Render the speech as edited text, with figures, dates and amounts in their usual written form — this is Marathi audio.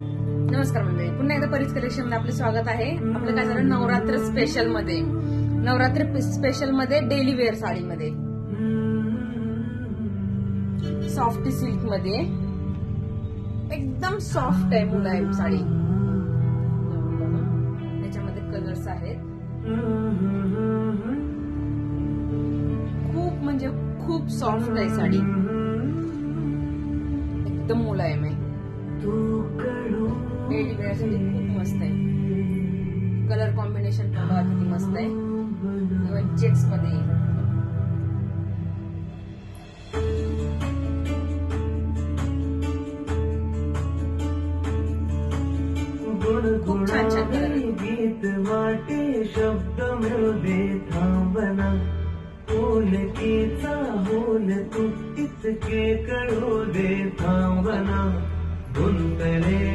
नमस्कार मंडळी, पुन्हा एकदा परीच कलेक्शन मध्ये आपले स्वागत आहे. आपलं काय झालं, नवरात्र स्पेशल मध्ये डेली वेअर साडीमध्ये सॉफ्ट सिल्क मध्ये एकदम सॉफ्ट आहे मुलायम साडी. त्याच्यामध्ये कलर्स आहेत, खूप म्हणजे खूप सॉफ्ट आहे साडी, एकदम मुलायम आहे. डेली वेअर साठी खूप मस्त आहे. कलर कॉम्बिनेशन पण बघा किती मस्त आहे. इव्हन चेक्स मध्ये खूप छान छान कलर गीत वाटे शब्द मिळू थांबना ओलकीचा होल तू इतके कळू दे थांबना गुंतले